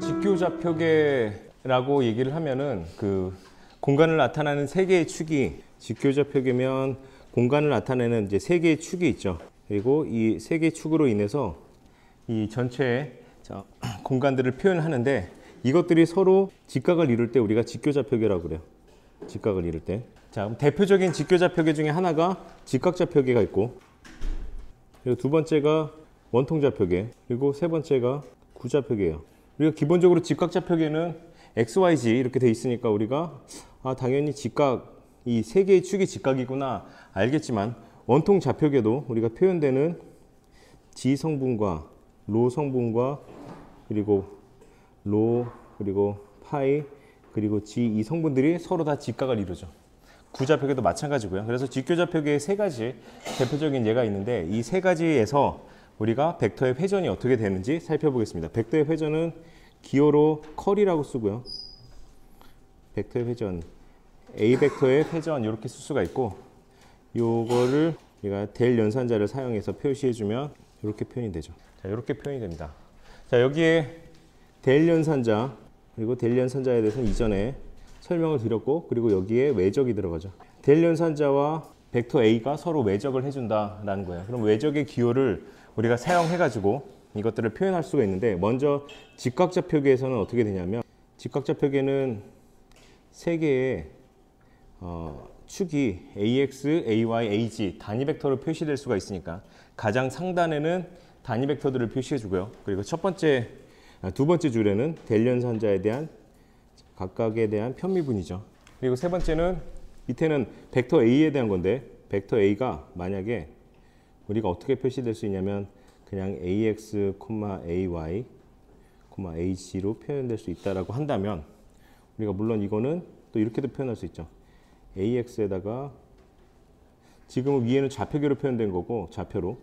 직교좌표계라고 얘기를 하면은 그 공간을 나타내는 세 개의 축이 직교좌표계면 공간을 나타내는 이제 세 개의 축이 있죠. 그리고 이 세 개의 축으로 인해서 이 전체의 공간들을 표현하는데 이것들이 서로 직각을 이룰 때 우리가 직교좌표계라고 그래요. 직각을 이룰 때. 자, 그럼 대표적인 직교좌표계 중에 하나가 직각좌표계가 있고, 그리고 두 번째가 원통좌표계, 그리고 세 번째가 구좌표계예요. 우리가 기본적으로 직각좌표계는 XYZ 이렇게 돼 있으니까 우리가 당연히 직각, 이 세 개의 축이 직각이구나 알겠지만 원통좌표계도 우리가 표현되는 G 성분과 로 성분과 그리고 로 그리고 파이 그리고 G 이 성분들이 서로 다 직각을 이루죠. 구좌표계도 마찬가지고요. 그래서 직교좌표계의 세 가지 대표적인 예가 있는데 이 세 가지에서 우리가 벡터의 회전이 어떻게 되는지 살펴보겠습니다. 벡터의 회전은 기호로 컬이라고 쓰고요. 벡터의 회전, A 벡터의 회전 이렇게 쓸 수가 있고, 요거를 우리가 델 연산자를 사용해서 표시해주면 이렇게 표현이 되죠. 자, 이렇게 표현이 됩니다. 자, 여기에 델 연산자 그리고 델 연산자에 대해서는 이전에 설명을 드렸고, 그리고 여기에 외적이 들어가죠. 델 연산자와 벡터 A가 서로 외적을 해준다라는 거예요. 그럼 외적의 기호를 우리가 사용해가지고 이것들을 표현할 수가 있는데, 먼저 직각좌표계에서는 어떻게 되냐면, 직각좌표계는 세 개의 축이 AX, AY, AG 단위 벡터로 표시될 수가 있으니까 가장 상단에는 단위 벡터들을 표시해주고요. 그리고 두 번째 줄에는 델 연산자에 대한 각각에 대한 편미분이죠. 그리고 세 번째는 밑에는 벡터 A에 대한 건데, 벡터 A가 만약에 우리가 어떻게 표시될 수 있냐면 그냥 AX, AY, AG로 표현될 수 있다라고 한다면, 우리가 물론 이거는 또 이렇게도 표현할 수 있죠. AX에다가 지금은 위에는 좌표계로 표현된 거고 좌표로,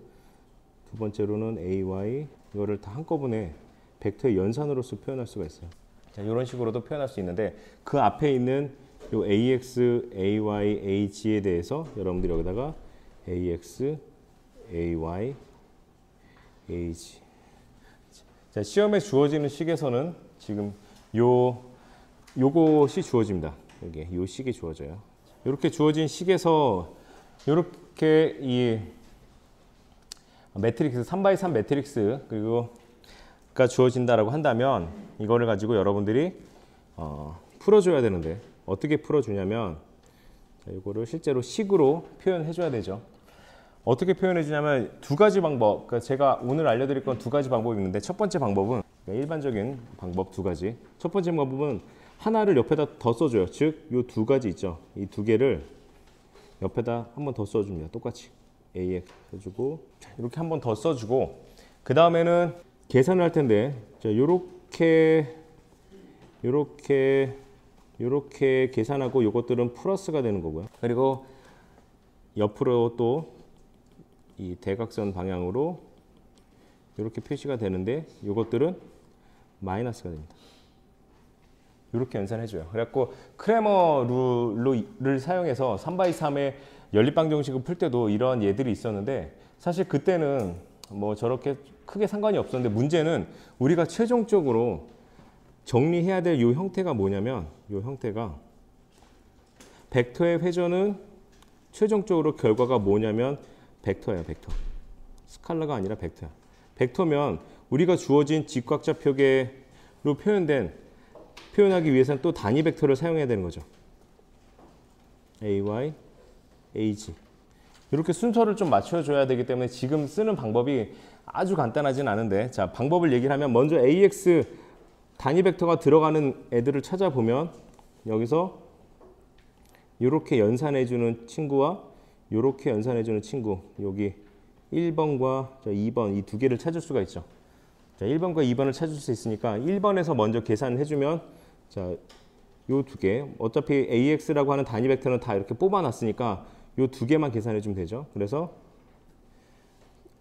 두 번째로는 AY, 이거를 다 한꺼번에 벡터의 연산으로서 표현할 수가 있어요. 자, 이런 식으로도 표현할 수 있는데, 그 앞에 있는 요 AX, AY, AG에 대해서 여러분들이 여기다가 AX, AY, AG. 자, 시험에 주어지는 식에서는 지금 요것이 주어집니다. 여기 요 식이 주어져요. 이렇게 주어진 식에서 이렇게 이 매트릭스 3x3 매트릭스 그리고가 주어진다라고 한다면, 이거를 가지고 여러분들이 풀어줘야 되는데 어떻게 풀어주냐면, 자, 이거를 실제로 식으로 표현해줘야 되죠. 어떻게 표현해주냐면 두 가지 방법, 그러니까 제가 오늘 알려드릴 건 두 가지 방법이 있는데, 첫 번째 방법은 일반적인 방법 두 가지. 첫 번째 방법은 하나를 옆에다 더 써줘요. 즉, 이 두 가지 있죠. 이 두 개를 옆에다 한 번 더 써줍니다. 똑같이 AX 써주고, 이렇게 한 번 더 써주고, 그 다음에는 계산을 할 텐데, 자, 요렇게 계산하고 요것들은 플러스가 되는 거고요. 그리고 옆으로 또 이 대각선 방향으로 이렇게 표시가 되는데, 요것들은 마이너스가 됩니다. 이렇게 연산해줘요. 그래갖고 크레머 룰을 사용해서 3x3의 연립방정식을 풀 때도 이런 예들이 있었는데, 사실 그때는 뭐 저렇게 크게 상관이 없었는데, 문제는 우리가 최종적으로 정리해야 될 이 형태가 뭐냐면, 이 형태가 벡터의 회전은 최종적으로 결과가 뭐냐면 벡터예요. 벡터. 스칼라가 아니라 벡터야. 벡터면 우리가 주어진 직각좌표계로 표현하기 위해서는 또 단위 벡터를 사용해야 되는 거죠. AY, AG. 이렇게 순서를 좀 맞춰줘야 되기 때문에 지금 쓰는 방법이 아주 간단하진 않은데, 자, 방법을 얘기를 하면 먼저 AX 단위 벡터가 들어가는 애들을 찾아보면, 여기서 이렇게 연산해주는 친구와 이렇게 연산해주는 친구, 여기 1번과 2번 이 두 개를 찾을 수가 있죠. 자, 1번과 2번을 찾을 수 있으니까 1번에서 먼저 계산을 해주면, 자, 요 두 개, 어차피 AX라고 하는 단위 벡터는 다 이렇게 뽑아놨으니까 요 두 개만 계산해주면 되죠. 그래서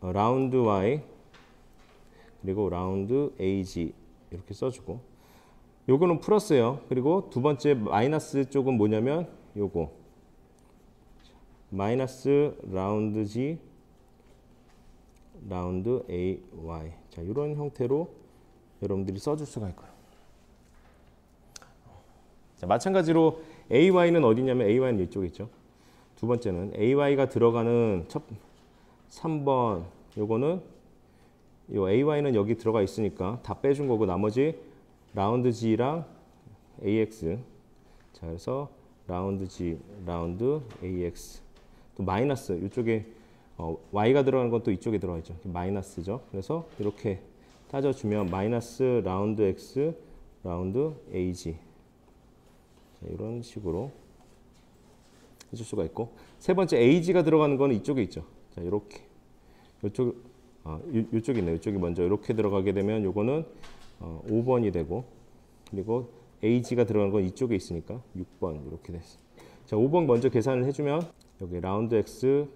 라운드 Y 그리고 라운드 AG 이렇게 써주고, 요거는 플러스예요. 그리고 두 번째 마이너스 쪽은 뭐냐면 요거 마이너스 라운드 G 라운드 AY. 자, 이런 형태로 여러분들이 써줄 수가 있고요. 자, 마찬가지로 AY는 어디냐면 AY는 이쪽에 있죠. 두 번째는 AY가 들어가는 3번 요거는 요 AY는 여기 들어가 있으니까 다 빼준 거고 나머지 라운드 G랑 AX. 자, 그래서 라운드 G, 라운드 AX. 또 마이너스 이쪽에 Y가 들어가는 건 또 이쪽에 들어가 있죠. 마이너스죠. 그래서 이렇게 따져주면 마이너스 라운드 X, 라운드 AG. 자, 이런 식으로 해줄 수가 있고 세 번째 AG가 들어가는 거는 이쪽에 있죠. 자, 이렇게 이쪽이 있네요. 이쪽이 먼저 이렇게 들어가게 되면 요거는 5번이 되고 그리고 AG가 들어가는 건 이쪽에 있으니까 6번 이렇게 됐어. 자, 5번 먼저 계산을 해주면 여기 라운드 X,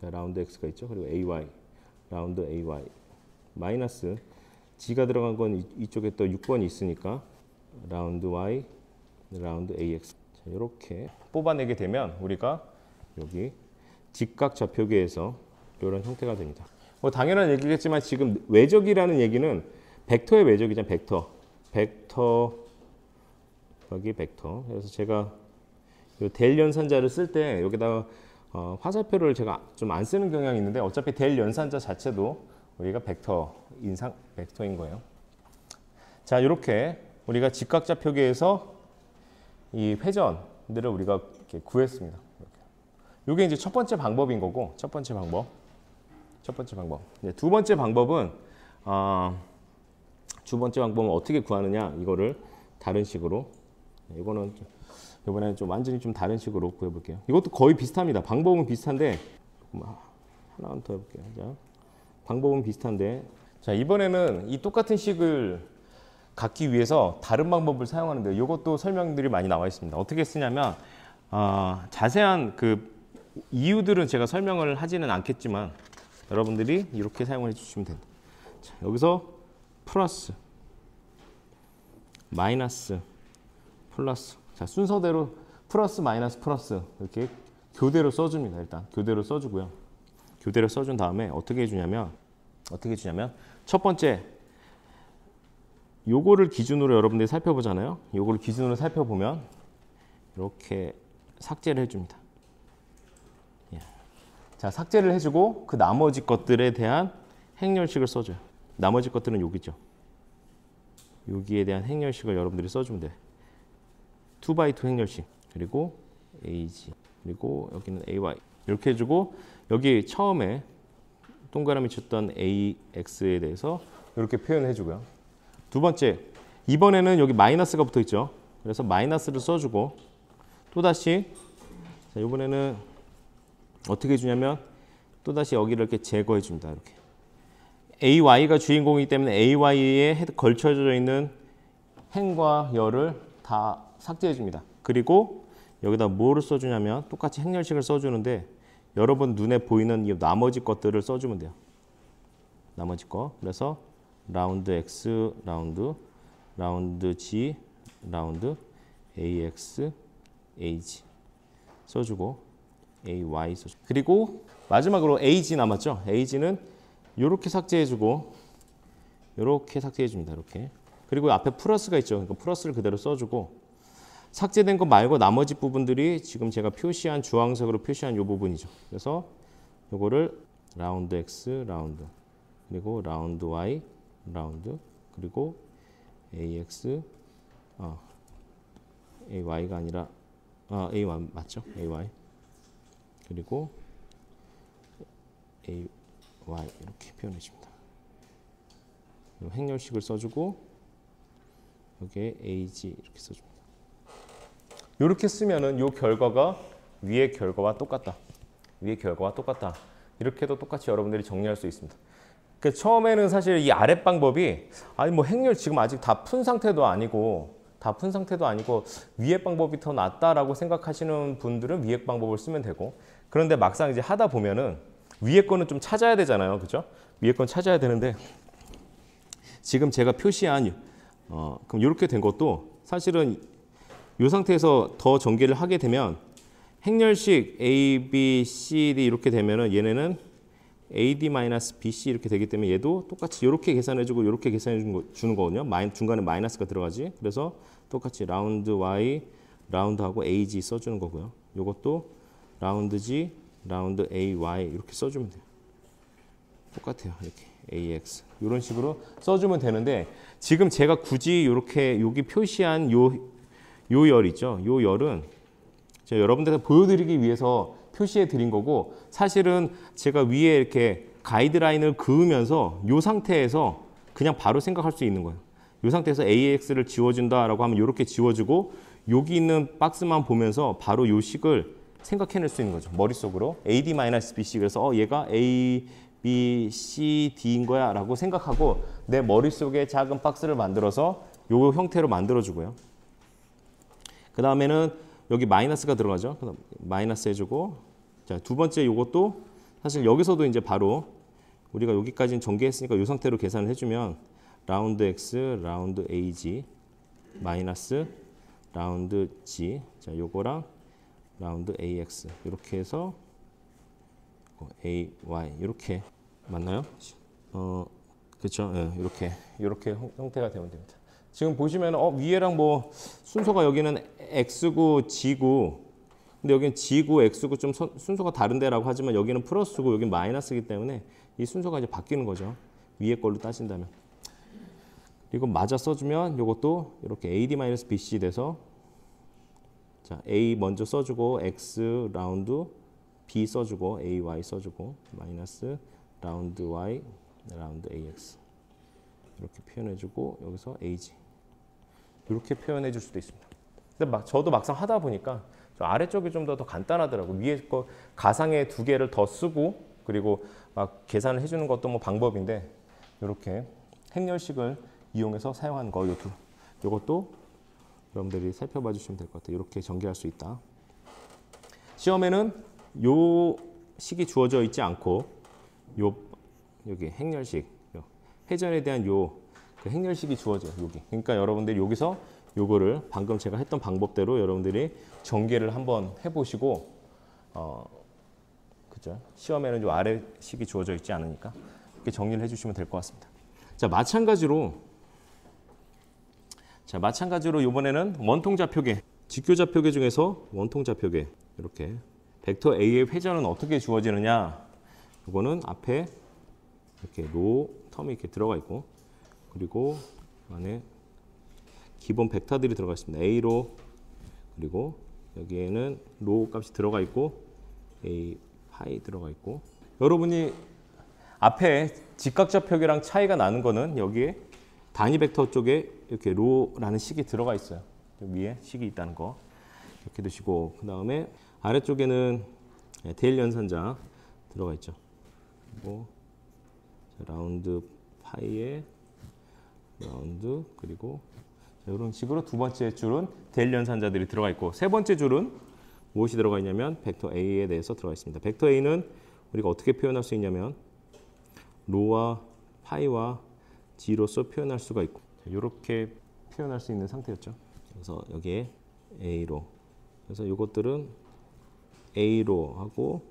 자 라운드 X가 있죠. 그리고 AY, 라운드 AY 마이너스 G가 들어간 건 이쪽에 또 6번이 있으니까 라운드 Y, 라운드 AX. 자, 이렇게 뽑아내게 되면 우리가 여기 직각 좌표계에서 이런 형태가 됩니다. 뭐 당연한 얘기겠지만 지금 외적이라는 얘기는 벡터의 외적이잖아요. 벡터 여기 벡터. 그래서 제가 델 연산자를 쓸 때 여기다가 화살표를 제가 좀 안 쓰는 경향이 있는데 어차피 델 연산자 자체도 우리가 벡터인 거예요. 자, 이렇게 우리가 직각좌표계에서 이 회전들을 우리가 이렇게 구했습니다. 이게 이제 첫 번째 방법인 거고 첫 번째 방법. 네, 두 번째 방법은 어떻게 구하느냐 이거를 다른 식으로 이거는 이번에는 좀 완전히 좀 다른 식으로 구해볼게요. 이것도 거의 비슷합니다. 방법은 비슷한데 하나만 더 해볼게요. 자, 방법은 비슷한데 자 이번에는 이 똑같은 식을 갖기 위해서 다른 방법을 사용하는데 이것도 설명들이 많이 나와 있습니다. 어떻게 쓰냐면 자세한 그 이유들은 제가 설명을 하지는 않겠지만 여러분들이 이렇게 사용을 해주시면 됩니다. 자, 여기서 플러스, 마이너스, 플러스. 자, 순서대로 플러스, 마이너스, 플러스 이렇게 교대로 써줍니다. 일단 교대로 써주고요. 교대로 써준 다음에 어떻게 해주냐면 첫 번째 요거를 기준으로 여러분들이 살펴보잖아요. 요거를 기준으로 살펴보면 이렇게 삭제를 해줍니다. 자, 삭제를 해주고 그 나머지 것들에 대한 행렬식을 써줘요. 나머지 것들은 여기죠. 여기에 대한 행렬식을 여러분들이 써주면 돼요. 2x2 행렬식 그리고 AG 그리고 여기는 AY 이렇게 해주고 여기 처음에 동그라미 쳤던 AX에 대해서 이렇게 표현을 해주고요. 두 번째 이번에는 여기 마이너스가 붙어 있죠. 그래서 마이너스를 써주고 또다시 자, 이번에는 어떻게 해주냐면 또다시 여기를 이렇게 제거해 줍니다. 이렇게 AY가 주인공이기 때문에 AY에 걸쳐져 있는 행과 열을 다 삭제해 줍니다. 그리고 여기다 뭐를 써주냐면 똑같이 행렬식을 써주는데 여러분 눈에 보이는 이 나머지 것들을 써주면 돼요. 나머지 거. 그래서 라운드 X, 라운드 G, 라운드 AX, AG 써주고 AY 써주고 그리고 마지막으로 AG 남았죠. AG는 이렇게 삭제해주고 이렇게 삭제해줍니다. 이렇게. 그리고 앞에 플러스가 있죠. 그러니까 플러스를 그대로 써주고 삭제된 거 말고 나머지 부분들이 지금 제가 표시한 주황색으로 표시한 이 부분이죠. 그래서 이거를 라운드 X, 라운드 그리고 라운드 Y, 라운드 그리고 AX AY가 아니라 AY 맞죠? AY 그리고 AY 이렇게 표현해 줍니다. 행렬식을 써주고 여기에 AG 이렇게 써줍니다. 이렇게 쓰면은 이 결과가 위의 결과와 똑같다. 위의 결과와 똑같다. 이렇게도 똑같이 여러분들이 정리할 수 있습니다. 그러니까 처음에는 사실 이 아랫 방법이 아니 뭐 행렬 지금 아직 다 푼 상태도 아니고 위의 방법이 더 낫다라고 생각하시는 분들은 위의 방법을 쓰면 되고 그런데 막상 이제 하다 보면은 위에 거는 좀 찾아야 되잖아요. 그죠? 위에 건 찾아야 되는데 지금 제가 표시한 그럼 이렇게 된 것도 사실은 이 상태에서 더 전개를 하게 되면 행렬식 A, B, C, D 이렇게 되면은 얘네는 AD-BC 이렇게 되기 때문에 얘도 똑같이 이렇게 계산해주고 이렇게 계산해주는 거거든요. 중간에 마이너스가 들어가지. 그래서 똑같이 라운드 Y, 라운드하고 AG 써주는 거고요. 이것도 라운드 G, 라운드 AY 이렇게 써주면 돼요. 똑같아요. 이렇게 AX 이런 식으로 써주면 되는데 지금 제가 굳이 이렇게 여기 표시한 요 열 있죠. 요 열은 제가 여러분들한테 보여드리기 위해서 표시해 드린 거고 사실은 제가 위에 이렇게 가이드라인을 그으면서 이 상태에서 그냥 바로 생각할 수 있는 거예요. 이 상태에서 AX를 지워준다라고 하면 이렇게 지워주고 여기 있는 박스만 보면서 바로 이 식을 생각해낼 수 있는 거죠. 머릿속으로 AD-BC 그래서 얘가 A, B, C, D인 거야 라고 생각하고 내 머릿속에 작은 박스를 만들어서 이 형태로 만들어주고요. 그 다음에는 여기 마이너스가 들어가죠. 그다음 마이너스 해주고 자, 두 번째 이것도 사실 여기서도 이제 바로 우리가 여기까지는 전개했으니까 이 상태로 계산을 해주면 라운드 X, 라운드 AG 마이너스 라운드 G 자, 요거랑 라운드 AX 이렇게 해서 AY 이렇게 맞나요? 그렇죠. 예, 이렇게 형태가 되면 됩니다. 지금 보시면 위에랑 뭐 순서가 여기는 X고 G고 근데 여기는 G고 X고 좀 순서가 다른데라고 하지만 여기는 플러스고 여기는 마이너스이기 때문에 이 순서가 이제 바뀌는 거죠. 위에 걸로 따진다면. 그리고 맞아 써주면 이것도 이렇게 AD-BC 돼서 자 A 먼저 써주고 X 라운드 B 써주고 AY 써주고 마이너스 라운드 Y 라운드 AX 이렇게 표현해주고 여기서 AG 이렇게 표현해줄 수도 있습니다. 근데 저도 막상 하다 보니까 저 아래쪽이 좀 더 간단하더라고. 위에 거 가상의 두 개를 더 쓰고 그리고 막 계산을 해주는 것도 뭐 방법인데 이렇게 행렬식을 이용해서 사용하는 거 요것도 여러분들이 살펴봐 주시면 될 것 같아요. 이렇게 전개할 수 있다. 시험에는 요 식이 주어져 있지 않고 여기 행렬식 회전에 대한 그 행렬식이 주어져요. 여기. 그러니까 여러분들이 여기서 요거를 방금 제가 했던 방법대로 여러분들이 전개를 한번 해보시고 그죠? 시험에는 요 아래 식이 주어져 있지 않으니까 이렇게 정리를 해주시면 될 것 같습니다. 자 마찬가지로 이번에는 원통 좌표계, 직교 좌표계 중에서 원통 좌표계 이렇게 벡터 A의 회전은 어떻게 주어지느냐? 이거는 앞에 이렇게 로 텀이 이렇게 들어가 있고 그리고 안에 기본 벡터들이 들어가 있습니다. A로 그리고 여기에는 로 값이 들어가 있고 A 파이 들어가 있고 여러분이 앞에 직각좌표계랑 차이가 나는 거는 여기에 단위 벡터 쪽에 이렇게 로라는 식이 들어가 있어요. 위에 식이 있다는 거 이렇게 두시고 그 다음에 아래쪽에는 데일 연산자 들어가 있죠. 그리고 라운드 파이에 라운드 그리고 이런 식으로 두 번째 줄은 데일 연산자들이 들어가 있고 세 번째 줄은 무엇이 들어가 있냐면 벡터 A에 대해서 들어가 있습니다. 벡터 A는 우리가 어떻게 표현할 수 있냐면 로와 파이와 G로서 표현할 수가 있고 이렇게 표현할 수 있는 상태였죠. 그래서 여기에 A로 그래서 이것들은 A로 하고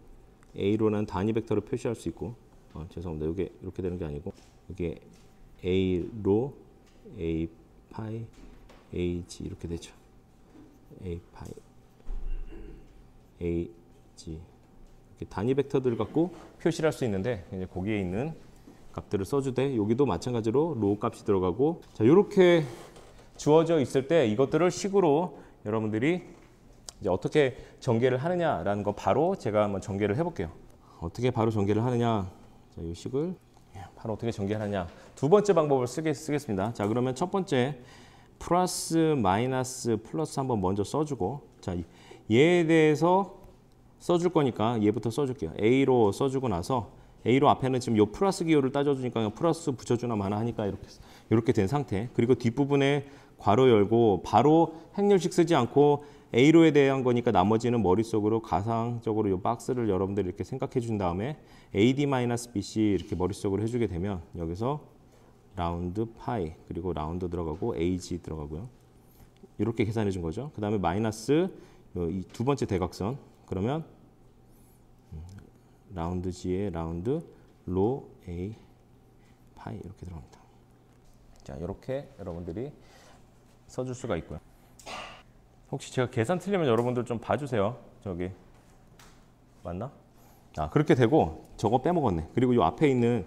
A로는 단위 벡터로 표시할 수 있고 죄송합니다. 이게 이렇게 되는 게 아니고 이게 A로 A 파이 AG 이렇게 되죠. A 파이 AG 이렇게 단위 벡터들 갖고 표시를 할 수 있는데 이제 거기에 있는 값들을 써주되 여기도 마찬가지로 로 값이 들어가고 자 이렇게 주어져 있을 때 이것들을 식으로 여러분들이 이제 어떻게 전개를 하느냐라는 거 바로 제가 한번 전개를 해볼게요. 어떻게 바로 전개를 하느냐? 자, 이 식을 바로 어떻게 전개하느냐? 두 번째 방법을 쓰겠습니다. 자 그러면 첫 번째 플러스 마이너스 플러스 한번 먼저 써주고 자 얘에 대해서 써줄 거니까 얘부터 써줄게요. A로 써주고 나서 A로 앞에는 지금 요 플러스 기호를 따져주니까 그냥 플러스 붙여주나 마나 하니까 이렇게 된 상태. 그리고 뒷부분에 괄호 열고 바로 행렬식 쓰지 않고 A로에 대한 거니까 나머지는 머릿속으로 가상적으로 이 박스를 여러분들이 이렇게 생각해 준 다음에 AD-BC 이렇게 머릿속으로 해주게 되면 여기서 라운드 파이 그리고 라운드 들어가고 AG 들어가고요. 이렇게 계산해 준 거죠. 그 다음에 마이너스 이 두 번째 대각선 그러면 라운드 G에 라운드 로 A 파이 이렇게 들어갑니다. 자, 이렇게 여러분들이 써줄 수가 있고요. 혹시 제가 계산 틀리면 여러분들 좀 봐주세요. 저기 맞나? 아, 그렇게 되고 저거 빼먹었네. 그리고 요 앞에 있는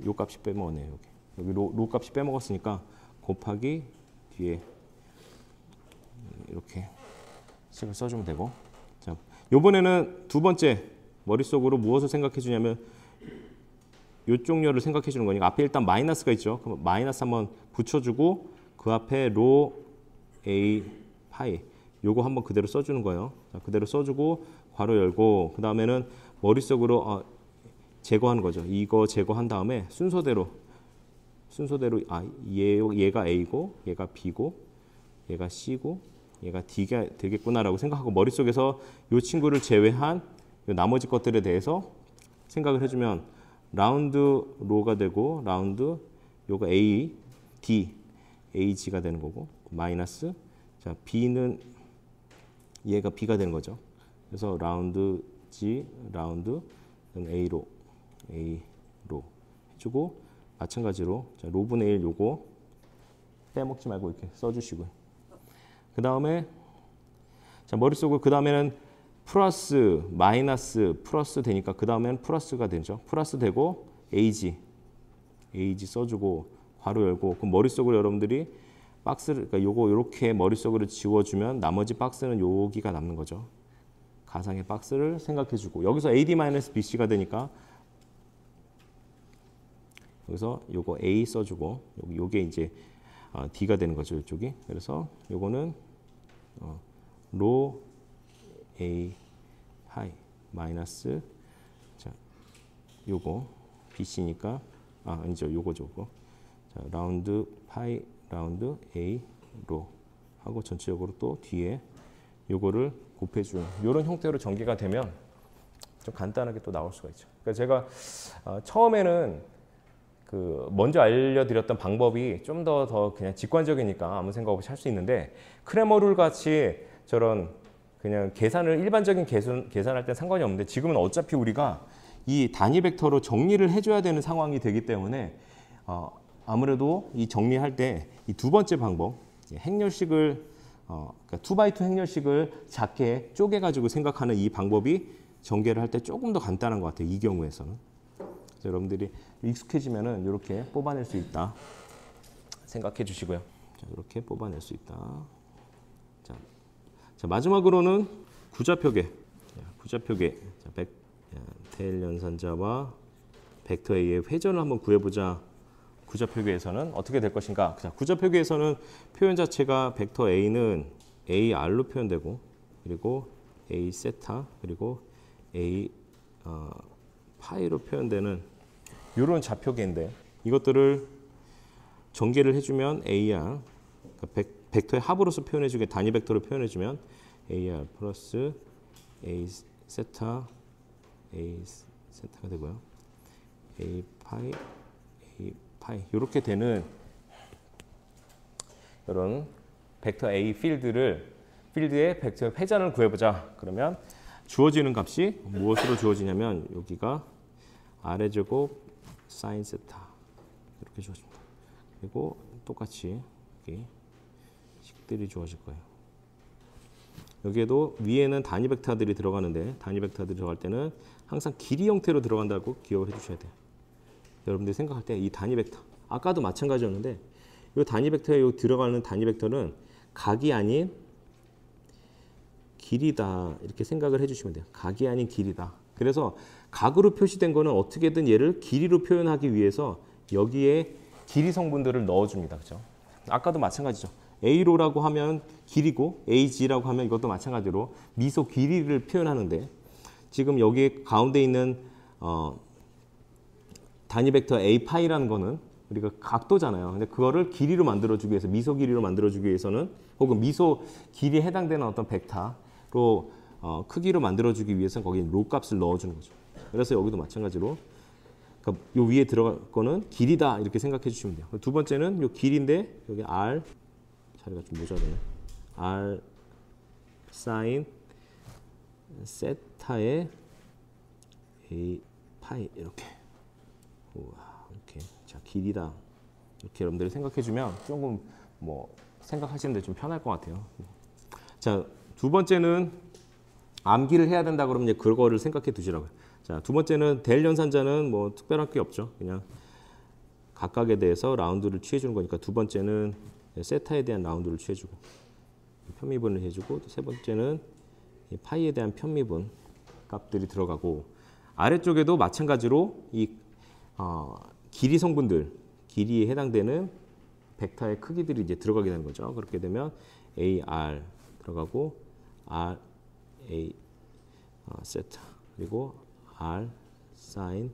요 값이 빼먹었네요. 여기 로 값이 빼먹었으니까 곱하기 뒤에 이렇게 식을 써주면 되고. 자, 요번에는 두 번째 머릿속으로 무엇을 생각해 주냐면 요쪽 녀를 생각해 주는 거니까 앞에 일단 마이너스가 있죠. 그럼 마이너스 한번 붙여주고 그 앞에 로 A 파이 요거 한번 그대로 써주는 거예요. 자, 그대로 써주고 괄호 열고 그 다음에는 머릿속으로 제거하는 거죠. 이거 제거한 다음에 순서대로 얘가 A고 얘가 B고 얘가 C고 얘가 D가 되겠구나라고 생각하고 머릿속에서 이 친구를 제외한 요 나머지 것들에 대해서 생각을 해주면 라운드 로가 되고 라운드 요가 A, D, AG가 되는 거고 마이너스 자 B는 얘가 B가 되는 거죠. 그래서 라운드 G, 라운드 A로 해주고 마찬가지로 자, 로분의 1 요거 빼먹지 말고 이렇게 써주시고요. 그 다음에 자 머릿속으로 그 다음에는 플러스 마이너스 플러스 되니까 그 다음에는 플러스가 되죠. 플러스 되고 AG 써주고 괄호 열고 그럼 머릿속으로 여러분들이 박스를 그러니까 요거 이렇게 머릿속으로 지워주면 나머지 박스는 여기가 남는 거죠. 가상의 박스를 생각해주고 여기서 AD-BC가 되니까 여기서 요거 A 써주고 요게 이제 D가 되는 거죠. 이쪽이. 그래서 요거는 로 A 파이 마이너스 자 요거 BC니까 아니죠. 요거죠. 자 라운드 파이 라운드 A 로 하고 전체적으로 또 뒤에 요거를 곱해준 이런 형태로 전개가 되면 좀 간단하게 또 나올 수가 있죠. 그러니까 제가 처음에는 그 먼저 알려드렸던 방법이 좀 더 그냥 직관적이니까 아무 생각 없이 할 수 있는데 크레머 룰 같이 저런 그냥 계산을 일반적인 계산할 때 상관이 없는데 지금은 어차피 우리가 이 단위 벡터로 정리를 해줘야 되는 상황이 되기 때문에 아무래도 이 정리할 때 이 두 번째 방법 행렬식을 그러니까 2x2 행렬식을 작게 쪼개가지고 생각하는 이 방법이 전개를 할 때 조금 더 간단한 것 같아요. 이 경우에서는. 그래서 여러분들이 익숙해지면은 이렇게 뽑아낼 수 있다 생각해 주시고요. 자, 이렇게 뽑아낼 수 있다. 자 마지막으로는 구좌표계. 구좌표계. 델 연산자와 벡터 A의 회전을 한번 구해보자. 구좌표계에서는 어떻게 될 것인가? 자, 구좌표계에서는 표현 자체가 벡터 A는 AR로 표현되고 그리고 A 세타 그리고 A 파이로 표현되는 이런 좌표계인데 이것들을 전개를 해주면 AR 그러니까 벡터의 합으로서 표현해주게 단위 벡터로 표현해주면 AR 플러스 A 세타가 되고요. A 파이 이렇게 되는 이런 벡터 A 필드의 벡터 회전을 구해보자. 그러면 주어지는 값이 무엇으로 주어지냐면 여기가 R의 제곱 사인 세타 이렇게 주어집니다. 그리고 똑같이 여기 식들이 주어질 거예요. 여기에도 위에는 단위 벡터들이 들어가는데 단위 벡터들이 들어갈 때는 항상 길이 형태로 들어간다고 기억을 해주셔야 돼요. 여러분들이 생각할 때 이 단위 벡터 아까도 마찬가지였는데 이 단위 벡터에 들어가는 단위 벡터는 각이 아닌 길이다 이렇게 생각을 해주시면 돼요. 각이 아닌 길이다. 그래서 각으로 표시된 거는 어떻게든 얘를 길이로 표현하기 위해서 여기에 길이 성분들을 넣어줍니다. 그렇죠? 아까도 마찬가지죠. A로라고 하면 길이고 AG라고 하면 이것도 마찬가지로 미소 길이를 표현하는데 지금 여기 가운데 있는 단위 벡터 A 파이라는 거는 우리가 각도잖아요. 근데 그거를 길이로 만들어주기 위해서 미소 길이로 만들어주기 위해서는 혹은 미소 길이에 해당되는 어떤 벡터로 크기로 만들어주기 위해서는 거기에 로 값을 넣어주는 거죠. 그래서 여기도 마찬가지로 그러니까 요 위에 들어갈 거는 길이다 이렇게 생각해 주시면 돼요. 두 번째는 요 길인데 여기 R 자리가 좀 모자라네. R 사인 세타의 A 파이 이렇게 우와, 이렇게. 자, 길이다. 이렇게 여러분들이 생각해주면 조금 뭐 생각하시는데 좀 편할 것 같아요. 자, 두 번째는 암기를 해야 된다 그러면 이제 그거를 생각해 두시라고요. 자, 두 번째는 델 연산자는 뭐 특별할 게 없죠. 그냥 각각에 대해서 라운드를 취해주는 거니까 두 번째는 세타에 대한 라운드를 취해주고 편미분을 해주고 세 번째는 파이에 대한 편미분 값들이 들어가고 아래쪽에도 마찬가지로 이 길이 성분들 길이에 해당되는 벡터의 크기들이 이제 들어가게 되는 거죠. 그렇게 되면 AR 들어가고 R A 세타 그리고 R 사인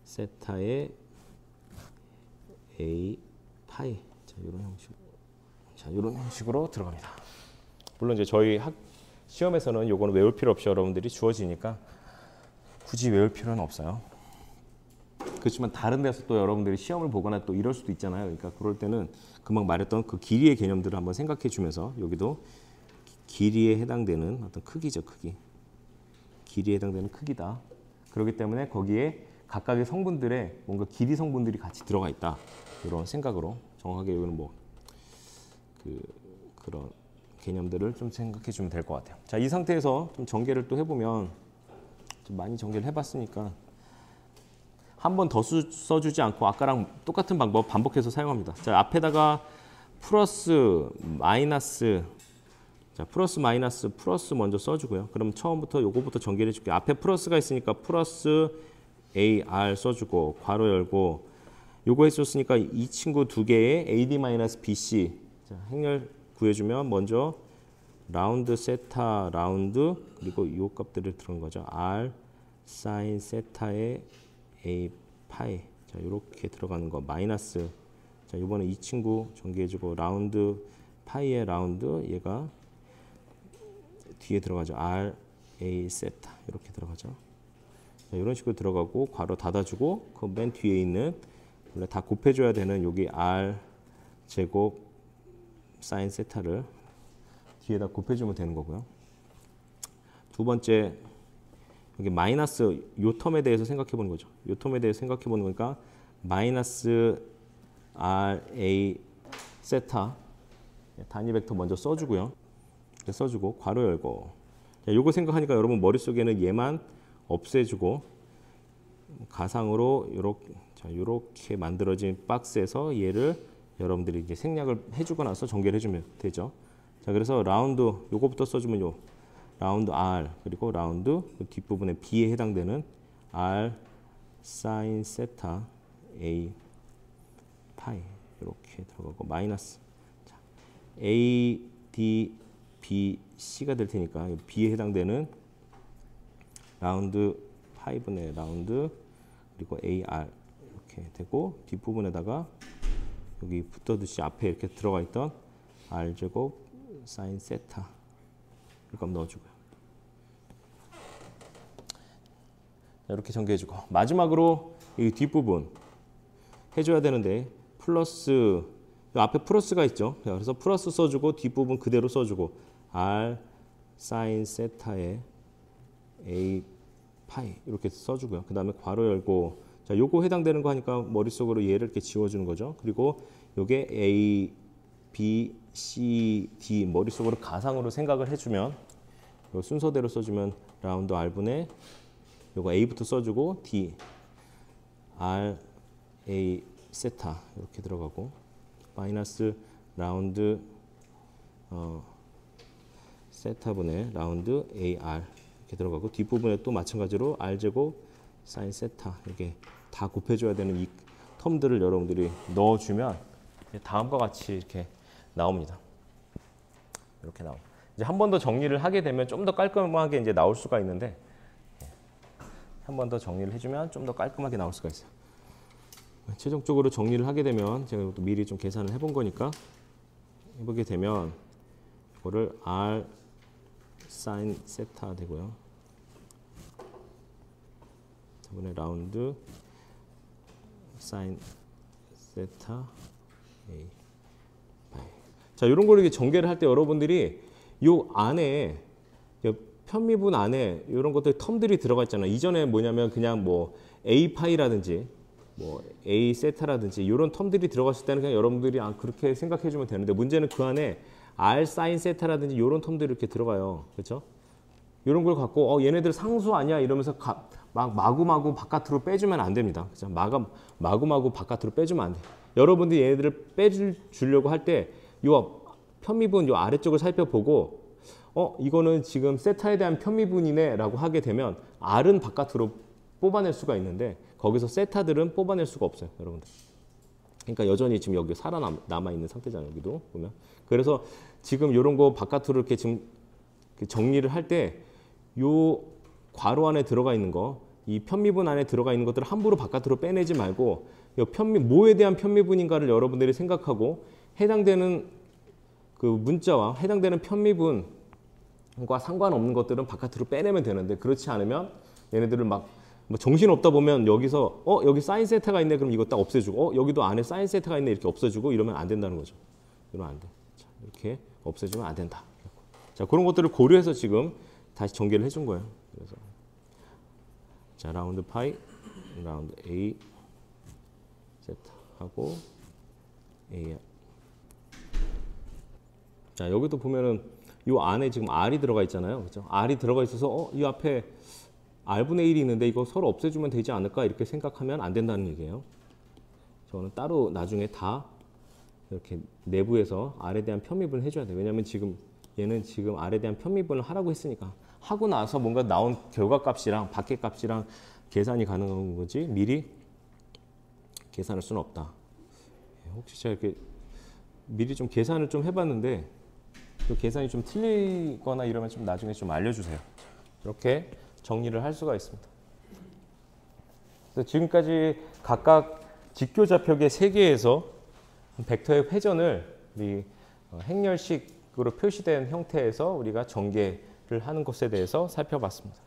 세타의 A 파이 이런 형식으로 들어갑니다. 물론 이제 저희 시험에서는 요거는 외울 필요 없이 여러분들이 주어지니까 굳이 외울 필요는 없어요. 그렇지만 다른 데서 또 여러분들이 시험을 보거나 또 이럴 수도 있잖아요. 그러니까 그럴 때는 금방 말했던 그 길이의 개념들을 한번 생각해 주면서 여기도 길이에 해당되는 어떤 크기죠. 길이에 해당되는 크기다. 그렇기 때문에 거기에 각각의 성분들의 뭔가 길이 성분들이 같이 들어가 있다. 이런 생각으로 정확하게 여기는 뭐 그런 개념들을 좀 생각해 주면 될 것 같아요. 자, 이 상태에서 좀 전개를 또 해보면 좀 많이 전개를 해봤으니까 한 번 더 써주지 않고 아까랑 똑같은 방법 반복해서 사용합니다. 자, 앞에다가 플러스 마이너스 자, 플러스 마이너스 플러스 먼저 써주고요. 그럼 처음부터 요거부터 전개를 해줄게요. 앞에 플러스가 있으니까 플러스 AR 써주고 괄호 열고 요거 해줬으니까 이 친구 두 개의 AD-BC 자, 행렬 구해주면 먼저 라운드 세타 라운드 그리고 요 값들을 들어간 거죠. R 사인 세타의 A 파이 자 이렇게 들어가는 거 마이너스 자 이번에 이 친구 전개해주고 라운드 파이의 라운드 얘가 뒤에 들어가죠. R A 세타 이렇게 들어가죠. 자, 이런 식으로 들어가고 괄호 닫아주고 그 맨 뒤에 있는 원래 다 곱해줘야 되는 여기 R 제곱 사인 세타를 뒤에다 곱해주면 되는 거고요. 두 번째 여기 마이너스 요 텀에 대해서 생각해 보는 거죠. 요 텀에 대해서 생각해 보는 거니까 마이너스 RA 세타 단위 벡터 먼저 써주고요. 써주고 괄호 열고 자, 요거 생각하니까 여러분 머릿속에는 얘만 없애주고 가상으로 요렇게 만들어진 박스에서 얘를 여러분들이 이제 생략을 해주고 나서 전개를 해주면 되죠. 자, 그래서 라운드 요거부터 써주면 요 라운드 R 그리고 라운드 그 뒷부분에 B에 해당되는 R 사인 세타 A 파이 이렇게 들어가고 마이너스 자, A D B C가 될 테니까 B에 해당되는 라운드 파이분의 라운드 그리고 AR 이렇게 되고 뒷부분에다가 여기 붙어듯이 앞에 이렇게 들어가 있던 R 제곱 사인 세타 이렇게 넣어주고요. 이렇게 전개해주고 마지막으로 이 뒷부분 해줘야 되는데 플러스 앞에 플러스가 있죠. 그래서 플러스 써주고 뒷부분 그대로 써주고 R 사인 세타의 A 파이 이렇게 써주고요. 그 다음에 괄호 열고 자 요거 해당되는 거 하니까 머릿속으로 얘를 이렇게 지워주는 거죠. 그리고 요게 A, B, C, D 머릿속으로 가상으로 생각을 해주면 요 순서대로 써주면 라운드 R분의 요거 A부터 써주고 D, R, A, 세타 이렇게 들어가고 마이너스 라운드 세타분의 라운드 AR 이렇게 들어가고 뒷부분에 또 마찬가지로 R제곱 사인 세타 이렇게 다 곱해줘야 되는 이 텀들을 여러분들이 넣어주면 다음과 같이 이렇게 나옵니다. 이렇게 나옵니다. 이제 한 번 더 정리를 하게 되면 좀 더 깔끔하게 이제 나올 수가 있는데 한 번 더 정리를 해주면 좀 더 깔끔하게 나올 수가 있어요. 최종적으로 정리를 하게 되면 제가 또 미리 좀 계산을 해본 거니까 해보게 되면 이거를 R 사인 세타 되고요. 저번에 라운드 사인 세타 A 파이. 자, 이런 걸 이렇게 전개를 할 때 여러분들이 요 안에 편미분 안에 이런 것들 텀들이 들어가 있잖아요. 이전에 뭐냐면 그냥 뭐 A 파이라든지 뭐 A 세타라든지 이런 텀들이 들어갔을 때는 그냥 여러분들이 그렇게 생각해 주면 되는데 문제는 그 안에 R 사인 세타라든지 이런 텀들이 이렇게 들어가요. 그렇죠? 이런 걸 갖고 얘네들 상수 아니야 이러면서 막 마구마구 바깥으로 빼주면 안 됩니다. 그죠? 마구마구 바깥으로 빼주면 안 돼. 여러분들이 얘네들을 빼주려고 할 때 요 편미분 요 아래쪽을 살펴보고 이거는 지금 세타에 대한 편미분이네 라고 하게 되면 R은 바깥으로 뽑아낼 수가 있는데 거기서 세타들은 뽑아낼 수가 없어요. 여러분들. 그러니까 여전히 지금 여기 살아남아 있는 상태잖아요. 여기도 보면. 그래서 지금 이런 거 바깥으로 이렇게 지금 정리를 할 때 요 괄호 안에 들어가 있는 거, 이 편미분 안에 들어가 있는 것들을 함부로 바깥으로 빼내지 말고 뭐에 대한 편미분인가를 여러분들이 생각하고 해당되는 그 문자와 해당되는 편미분과 상관없는 것들은 바깥으로 빼내면 되는데 그렇지 않으면 얘네들을 막 뭐 정신 없다 보면 여기서 여기 사인 세타가 있네 그럼 이거 딱 없애주고 여기도 안에 사인 세타가 있네 이렇게 없애주고 이러면 안 된다는 거죠. 이러면 안 돼. 자, 이렇게 없애주면 안 된다. 자, 그런 것들을 고려해서 지금 다시 전개를 해준 거예요. 그래서 자, 라운드 파이, 라운드 A 세타 하고 A. 자, 여기도 보면은 이 안에 지금 R이 들어가 있잖아요. 그렇죠? R이 들어가 있어서 이 앞에 R분의 1이 있는데 이거 서로 없애주면 되지 않을까 이렇게 생각하면 안 된다는 얘기예요. 저는 따로 나중에 다 이렇게 내부에서 R에 대한 편미분을 해줘야 돼요. 왜냐하면 지금 얘는 지금 R에 대한 편미분을 하라고 했으니까 하고 나서 뭔가 나온 결과값이랑 밖의 값이랑 계산이 가능한 거지 미리 계산할 수는 없다. 혹시 제가 이렇게 미리 좀 계산을 좀 해봤는데 그 계산이 좀 틀리거나 이러면 좀 나중에 좀 알려주세요. 이렇게 정리를 할 수가 있습니다. 그래서 지금까지 각각 직교좌표계 3개에서 벡터의 회전을 우리 행렬식으로 표시된 형태에서 우리가 전개를 하는 것에 대해서 살펴봤습니다.